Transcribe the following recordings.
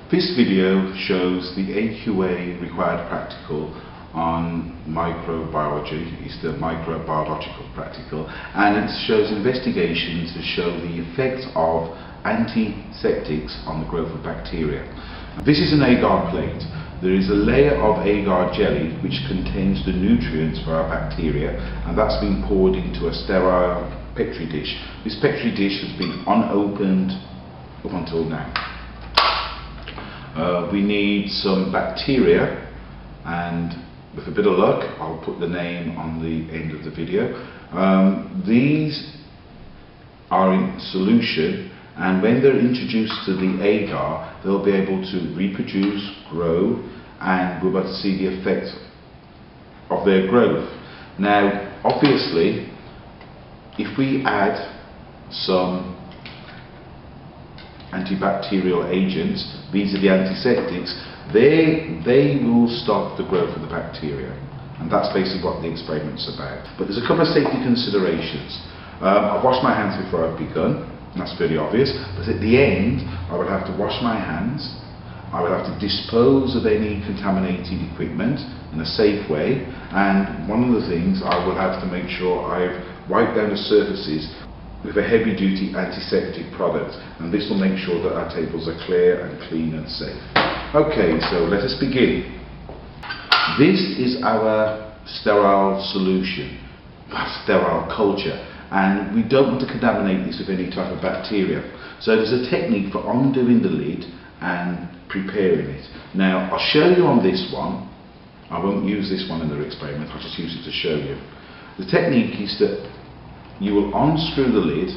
This video shows the AQA required practical on microbiology. It's the microbiological practical, and it shows investigations to show the effects of antiseptics on the growth of bacteria. This is an agar plate. There is a layer of agar jelly which contains the nutrients for our bacteria, and that's been poured into a sterile Petri dish. This Petri dish has been unopened up until now. We need some bacteria, and with a bit of luck I'll put the name on the end of the video. These are in solution, and when they're introduced to the agar, they'll be able to reproduce, grow, and we're about to see the effect of their growth. Now obviously, if we add some antibacterial agents, these are the antiseptics, they will stop the growth of the bacteria, and that's basically what the experiment's about. But there's a couple of safety considerations. I've washed my hands before I've begun, and that's very obvious, but at the end I would have to wash my hands, I would have to dispose of any contaminated equipment in a safe way, and one of the things I will have to make sure I've wiped down the surfaces with a heavy duty antiseptic product, and this will make sure that our tables are clear and clean and safe. Okay, so let us begin. This is our sterile solution, sterile culture, and we don't want to contaminate this with any type of bacteria. So there's a technique for undoing the lid and preparing it. Now I'll show you on this one. I won't use this one in the experiment, I'll just use it to show you. The technique is that you will unscrew the lid,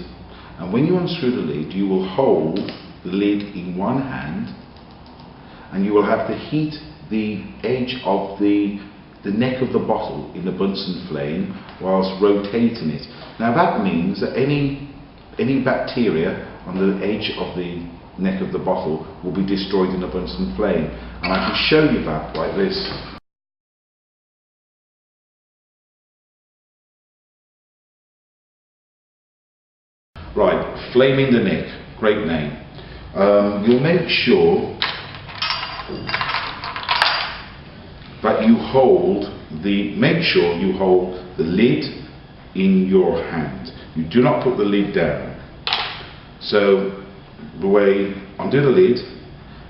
and when you unscrew the lid you will hold the lid in one hand, and you will have to heat the edge of the neck of the bottle in the Bunsen flame whilst rotating it. Now that means that any bacteria on the edge of the neck of the bottle will be destroyed in the Bunsen flame, and I can show you that like this. Right, flaming the neck, great name. You'll make sure that you hold the lid in your hand. You do not put the lid down. So the way, undo the lid,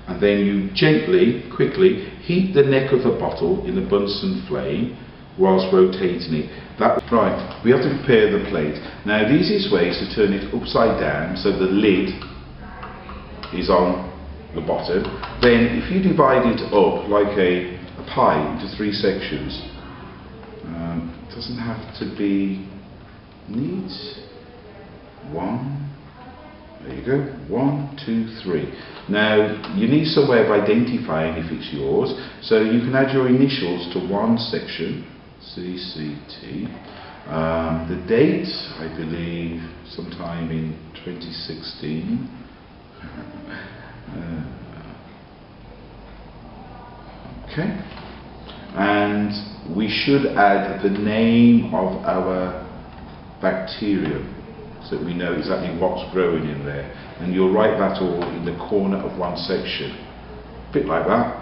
and then you gently, quickly heat the neck of the bottle in the Bunsen flame whilst rotating it. Right, we have to prepare the plate. Now the easiest way is to turn it upside down so the lid is on the bottom. Then if you divide it up like a pie into 3 sections, it doesn't have to be neat. There you go, 1, 2, 3. Now you need some way of identifying if it's yours, so you can add your initials to one section, CCT. The date, I believe, sometime in 2016. Okay, and we should add the name of our bacterium so that we know exactly what's growing in there, and you'll write that all in the corner of one section, a bit like that.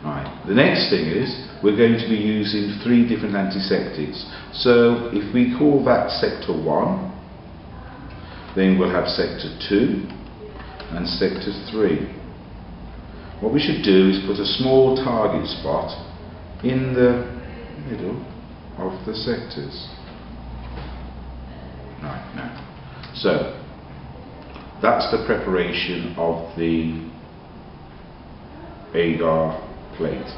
Right, the next thing is we're going to be using 3 different antiseptics. So if we call that sector 1, then we'll have sector 2 and sector 3. What we should do is put a small target spot in the middle of the sectors. Right, now, so that's the preparation of the agar plate.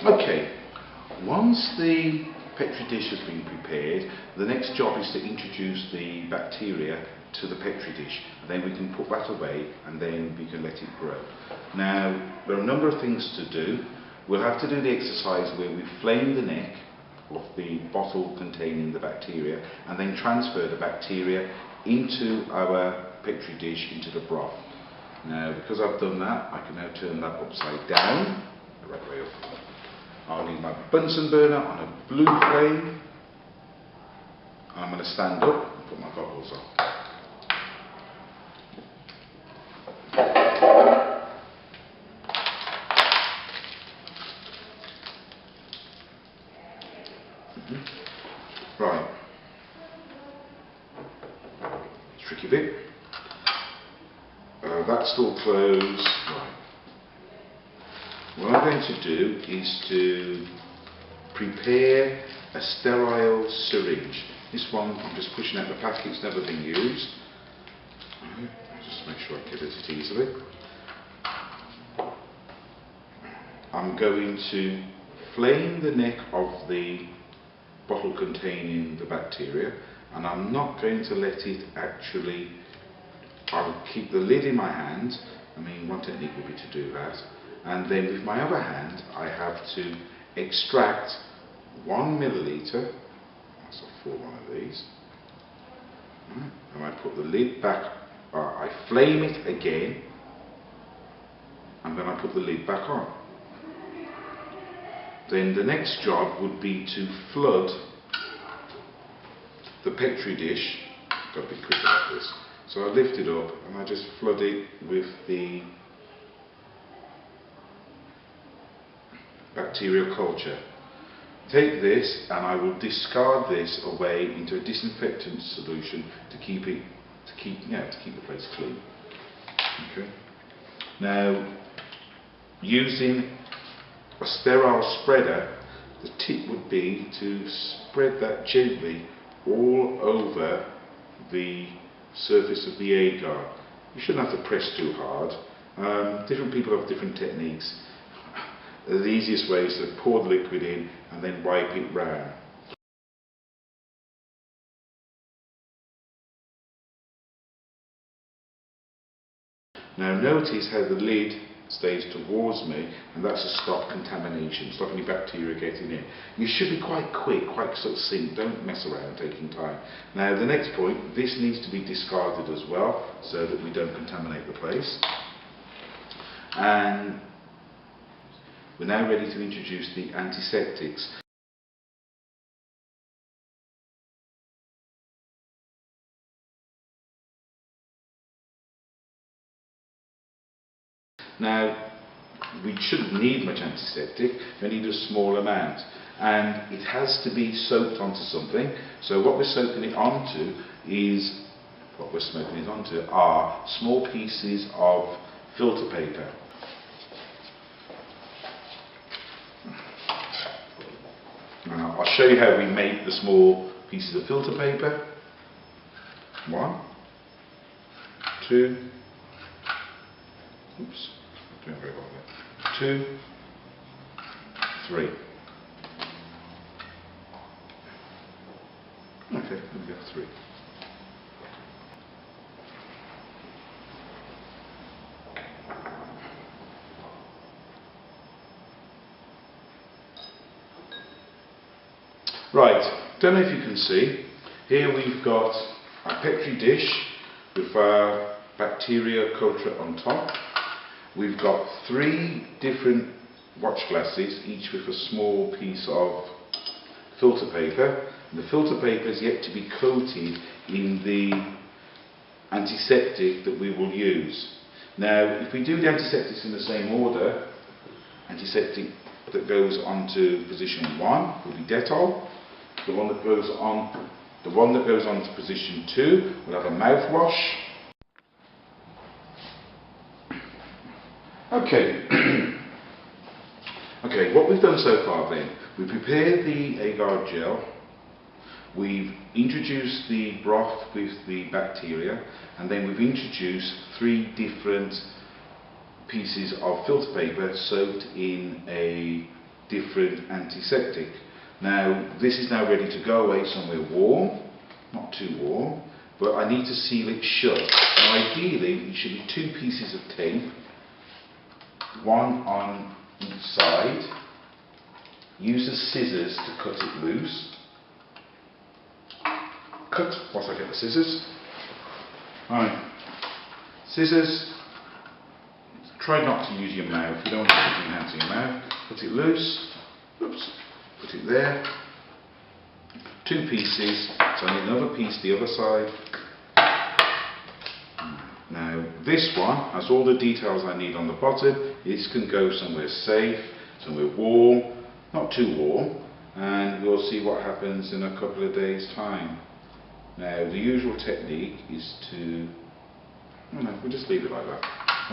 Okay, once the Petri dish has been prepared, the next job is to introduce the bacteria to the Petri dish, and then we can put that away and then we can let it grow. Now there are a number of things to do. We'll have to do the exercise where we flame the neck of the bottle containing the bacteria and then transfer the bacteria into our Petri dish, into the broth. Now because I've done that, I can now turn that upside down the right way up. I'll need my Bunsen burner on a blue flame. I'm going to stand up and put my goggles on. Right. Tricky bit. That's still closed. Right. What I'm going to do is to prepare a sterile syringe. This one, I'm just pushing out the plastic, it's never been used. Right. Just make sure I get at it easily. I'm going to flame the neck of the bottle containing the bacteria, and I'm not going to let it actually, I'll keep the lid in my hand. I mean, one technique would be to do that, and then with my other hand I have to extract 1 milliliter, that's a full one of these, right. And I put the lid back, I flame it again, and then I put the lid back on. Then the next job would be to flood the Petri dish. Got to be quick about this. So I lift it up and I just flood it with the bacterial culture. Take this and I will discard this away into a disinfectant solution to keep the place clean. Okay. Now, using a sterile spreader, the tip would be to spread that gently all over the surface of the agar. You shouldn't have to press too hard. Different people have different techniques. The easiest way is to pour the liquid in and then wipe it round. Now notice how the lid stays towards me, and that's to stop contamination, stop any bacteria getting in. You should be quite quick, quite succinct, don't mess around taking time. Now the next point, this needs to be discarded as well so that we don't contaminate the place. And we're now ready to introduce the antiseptics. Now, we shouldn't need much antiseptic, we need a small amount, and it has to be soaked onto something. So what we're soaking it onto are small pieces of filter paper. Now, I'll show you how we make the small pieces of filter paper. 1, 2, oops. Doing very well there. 2, 3. Okay, there we go, 3. Right, don't know if you can see. Here we've got a Petri dish with our bacteria culture on top. We've got 3 different watch glasses, each with a small piece of filter paper. And the filter paper is yet to be coated in the antiseptic that we will use. Now, if we do the antiseptics in the same order, antiseptic that goes on to position 1 will be Dettol. The one that goes on to position 2 will have a mouthwash. Okay. Okay, what we've done so far then, we've prepared the agar gel, we've introduced the broth with the bacteria, and then we've introduced 3 different pieces of filter paper soaked in a different antiseptic. Now, this is now ready to go away somewhere warm, not too warm, but I need to seal it shut. And ideally, it should be 2 pieces of tape, 1 on each side. Use the scissors to cut it loose. Cut once I get the scissors. Right, scissors, Try not to use your mouth. You don't want to put your hands in your mouth. Put it loose. Oops. Put it there. 2 pieces. So I need another piece the other side. Now this one has all the details I need on the bottom. This can go somewhere safe, somewhere warm, not too warm, and we'll see what happens in a couple of days' time. Now the usual technique is to, we'll just leave it like that.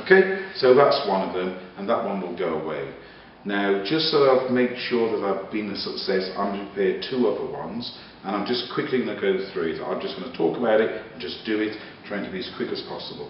Okay, so that's one of them, and that one will go away. Now, just so I've made sure that I've been a success, I'm prepared 2 other ones, and I'm just quickly going to go through it. I'm just going to talk about it and just do it, trying to be as quick as possible.